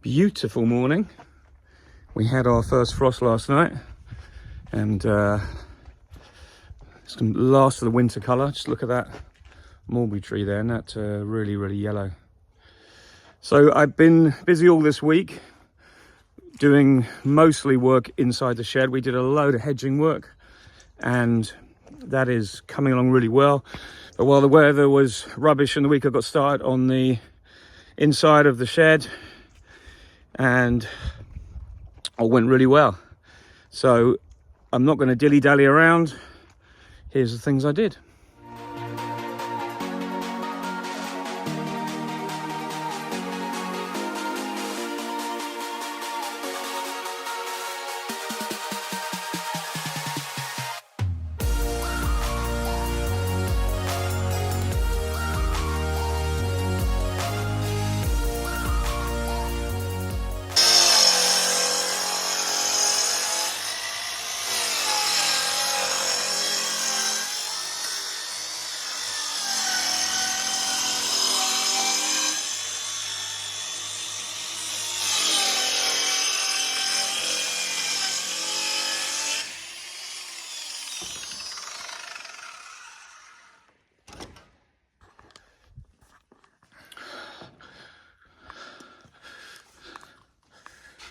Beautiful morning. We had our first frost last night, and it's the last of the winter colour. Just look at that mulberry tree there, and that's really yellow. So I've been busy all this week doing mostly work inside the shed. We did a load of hedging work, and that is coming along really well. But while the weather was rubbish in the week, I got started on the inside of the shed, and all went really well. So I'm not going to dilly-dally around. Here's the things I did.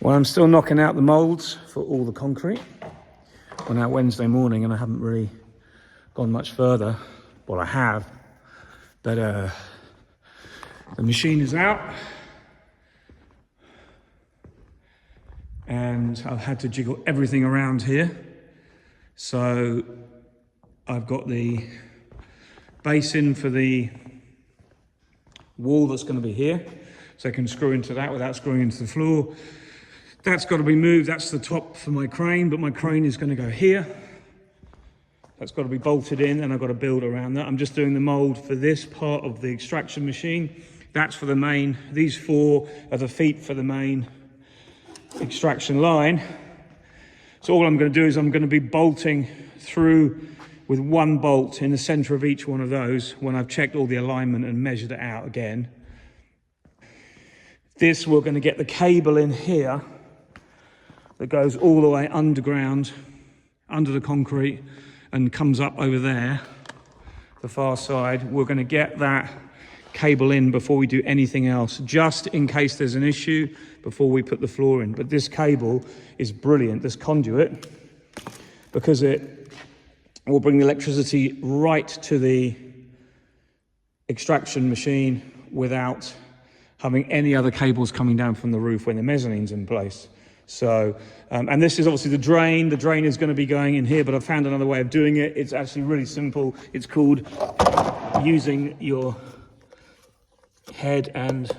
Well, I'm still knocking out the moulds for all the concrete. Went out Wednesday morning and I haven't really gone much further. Well, I have, but the machine is out and I've had to jiggle everything around here. So I've got the base in for the wall that's going to be here, so I can screw into that without screwing into the floor. That's got to be moved. That's the top for my crane, but my crane is going to go here. That's got to be bolted in, and I've got to build around that. I'm just doing the mold for this part of the extraction machine. That's for the main. These four are the feet for the main extraction line. So all I'm going to do is I'm going to be bolting through with one bolt in the center of each one of those when I've checked all the alignment and measured it out again. This, we're going to get the cable in here that goes all the way underground, under the concrete, and comes up over there, the far side. We're going to get that cable in before we do anything else, just in case there's an issue before we put the floor in. But this cable is brilliant, this conduit, because it will bring the electricity right to the extraction machine without having any other cables coming down from the roof when the mezzanine's in place. So, and this is obviously the drain. The drain is going to be going in here, but I've found another way of doing it. It's actually really simple. It's called using your head and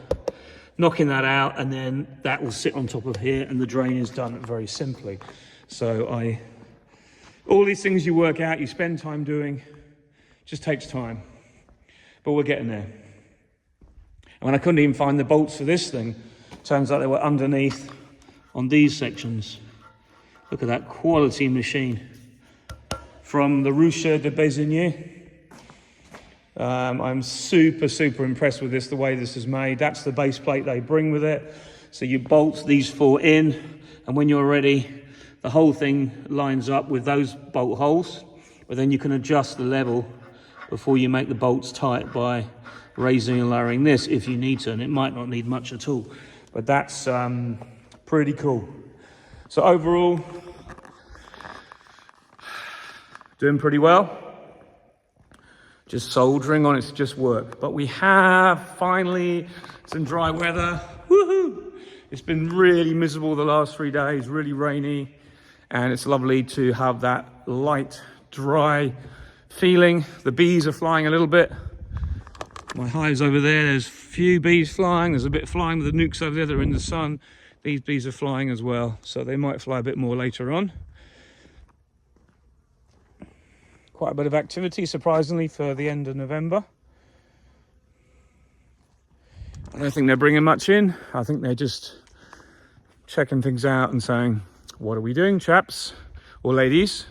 knocking that out, and then that will sit on top of here, and the drain is done very simply. So all these things you work out, you spend time doing, just takes time, but we're getting there. And when I couldn't even find the bolts for this thing, turns out they were underneath on these sections. Look at that quality machine from the Rucher de Bézigny. I'm super impressed with this, the way this is made. That's the base plate they bring with it. So you bolt these four in, and when you're ready, the whole thing lines up with those bolt holes, but then you can adjust the level before you make the bolts tight by raising and lowering this if you need to, and it might not need much at all, but that's pretty cool. So overall, doing pretty well. Just soldering on, it's just work. But we have finally some dry weather. Woohoo! It's been really miserable the last 3 days, really rainy, and it's lovely to have that light, dry feeling. The bees are flying a little bit. My hive's over there, there's a few bees flying. There's a bit flying with the nukes over there that are in the sun. These bees are flying as well, so they might fly a bit more later on. Quite a bit of activity, surprisingly, for the end of November. I don't think they're bringing much in. I think they're just checking things out and saying, what are we doing, chaps? Or ladies,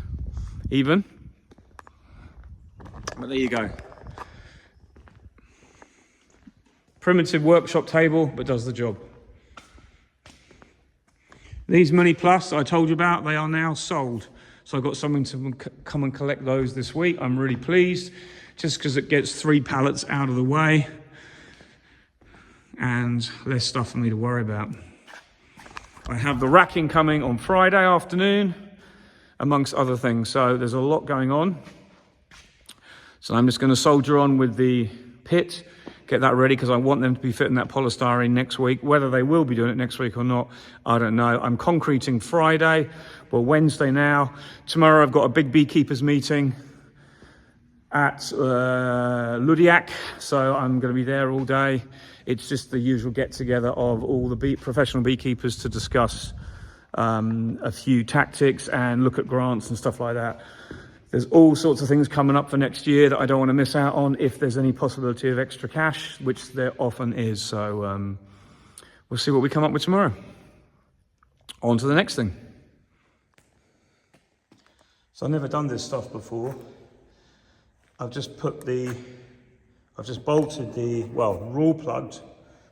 even. But there you go. Primitive workshop table, but does the job. These Mini Plus I told you about, they are now sold. So I've got something to come and collect those this week. I'm really pleased, just because it gets 3 pallets out of the way and less stuff for me to worry about. I have the racking coming on Friday afternoon, amongst other things. So there's a lot going on. So I'm just going to soldier on with the pit, get that ready, because I want them to be fitting that polystyrene next week. Whether they will be doing it next week or not, I don't know. I'm concreting Friday, well, Wednesday now. Tomorrow I've got a big beekeepers meeting at Ludiac, so I'm going to be there all day. It's just the usual get-together of all the professional beekeepers to discuss a few tactics and look at grants and stuff like that. There's all sorts of things coming up for next year that I don't want to miss out on if there's any possibility of extra cash, which there often is. So we'll see what we come up with tomorrow. On to the next thing. So I've never done this stuff before. I've just bolted the, well, raw plugged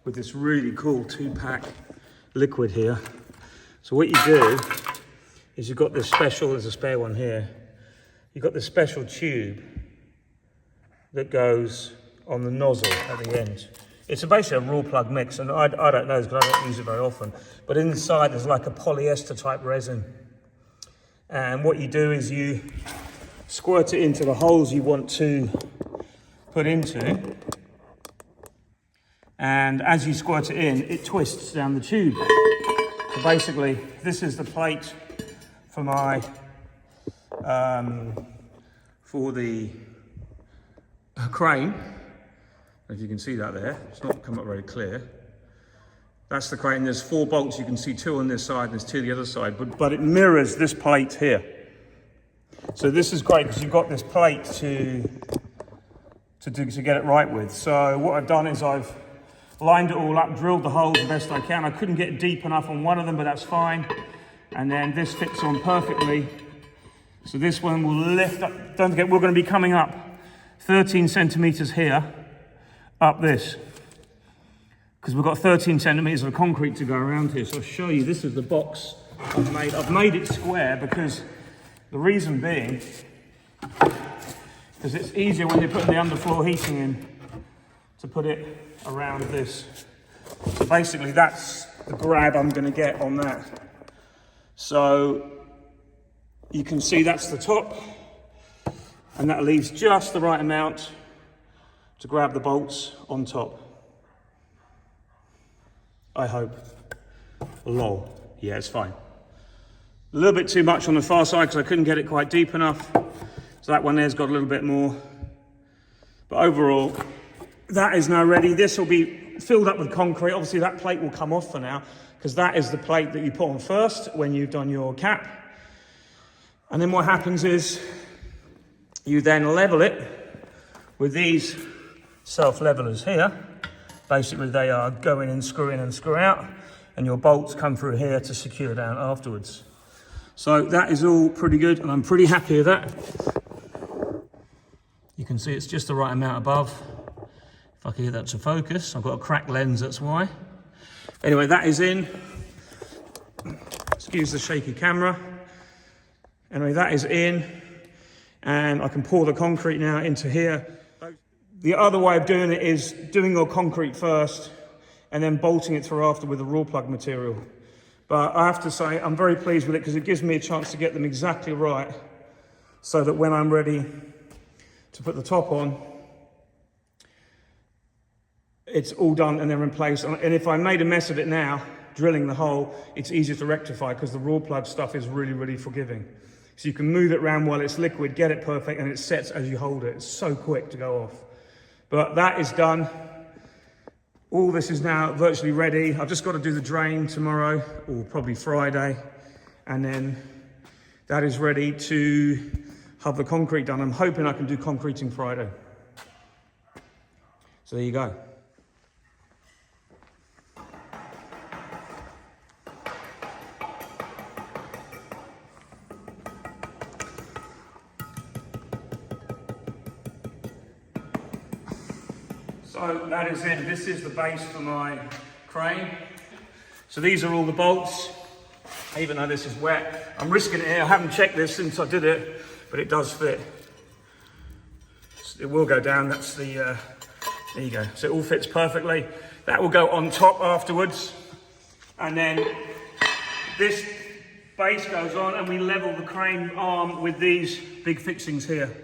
with this really cool 2-pack liquid here. So what you do is you've got this special, there's a spare one here. You've got this special tube that goes on the nozzle at the end. It's basically a raw plug mix, and I don't know this because I don't use it very often, but inside there's like a polyester type resin. And what you do is you squirt it into the holes you want to put into, and as you squirt it in, it twists down the tube. So basically, this is the plate for my for the crane. If you can see that there, it's not come up very clear. That's the crane. There's 4 bolts. You can see 2 on this side, and there's 2 on the other side, but it mirrors this plate here. So this is great because you've got this plate to get it right with. So what I've done is I've lined it all up, drilled the holes the best I can. I couldn't get deep enough on one of them, but that's fine. And then this fits on perfectly. So this one will lift up. Don't forget, we're going to be coming up 13 centimeters here, up this, because we've got 13 centimeters of concrete to go around here. So I'll show you, this is the box I've made. I've made it square because the reason being, because it's easier when you're putting the underfloor heating in to put it around this. So basically that's the grab I'm going to get on that. So you can see that's the top, and that leaves just the right amount to grab the bolts on top. I hope. Lol. Yeah, it's fine. A little bit too much on the far side because I couldn't get it quite deep enough. So that one there's got a little bit more. But overall, that is now ready. This will be filled up with concrete. Obviously that plate will come off for now because that is the plate that you put on first when you've done your cap. And then what happens is you then level it with these self-levelers here. Basically they are go in and screw in and screw out, and your bolts come through here to secure down afterwards. So that is all pretty good, and I'm pretty happy with that. You can see it's just the right amount above. If I can get that to focus, I've got a cracked lens, that's why. Anyway, that is in. Excuse the shaky camera. Anyway, that is in, and I can pour the concrete now into here. The other way of doing it is doing your concrete first and then bolting it through after with the raw plug material. But I have to say, I'm very pleased with it because it gives me a chance to get them exactly right so that when I'm ready to put the top on, it's all done and they're in place. And if I made a mess of it now, drilling the hole, it's easier to rectify because the raw plug stuff is really, really forgiving. So you can move it around while it's liquid, get it perfect, and it sets as you hold it. It's so quick to go off. But that is done. All this is now virtually ready. I've just got to do the drain tomorrow, or probably Friday. And then that is ready to have the concrete done. I'm hoping I can do concreting Friday. So there you go. So that is it. This is the base for my crane. So these are all the bolts. even though this is wet. I'm risking it here. I haven't checked this since I did it, but it does fit. It will go down. That's the, there you go. So it all fits perfectly. That will go on top afterwards. And then this base goes on and we level the crane arm with these big fixings here.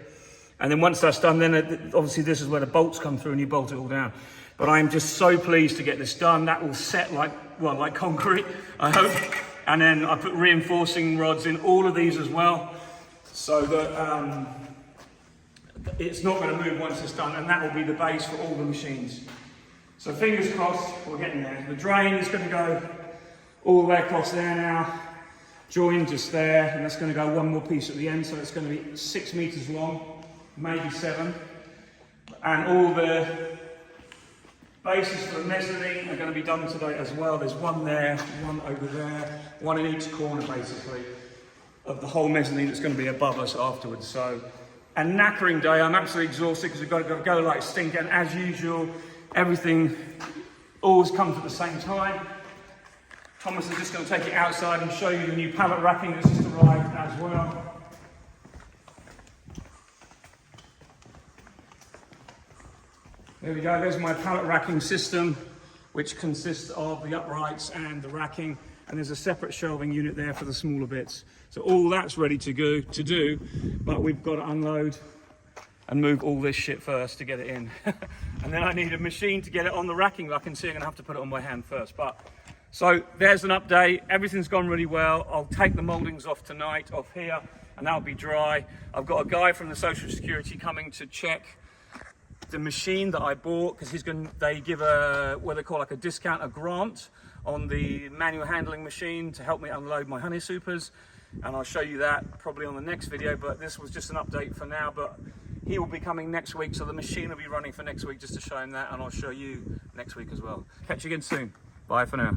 And then once that's done, then obviously this is where the bolts come through and you bolt it all down. But I'm just so pleased to get this done. That will set like, well, like concrete, I hope. And then I put reinforcing rods in all of these as well, so that it's not going to move once it's done, and that will be the base for all the machines. So fingers crossed, we're getting there. The drain is going to go all the way across there now, joined just there, and that's going to go one more piece at the end, so it's going to be 6 meters long, maybe 7. And all the bases for the mezzanine are going to be done today as well. There's one there, one over there, one in each corner basically of the whole mezzanine that's going to be above us afterwards. So, a knackering day. I'm absolutely exhausted because we've got to go like stink, and as usual, everything always comes at the same time. Thomas is just going to take it outside and show you the new pallet racking that's just arrived as well. There we go, there's my pallet racking system, which consists of the uprights and the racking, and there's a separate shelving unit there for the smaller bits. So all that's ready to go to do, but we've got to unload and move all this shit first to get it in. And then I need a machine to get it on the racking. I can see I'm gonna have to put it on my hand first. But so there's an update. Everything's gone really well. I'll take the mouldings off tonight, off here, and that'll be dry. I've got a guy from the Social Security coming to check the machine that I bought, because they give a, what they call like a discount, a grant on the manual handling machine to help me unload my honey supers, and I'll show you that probably on the next video, but this was just an update for now. But he will be coming next week, so the machine will be running for next week, just to show him that, and I'll show you next week as well. Catch you again soon. Bye for now.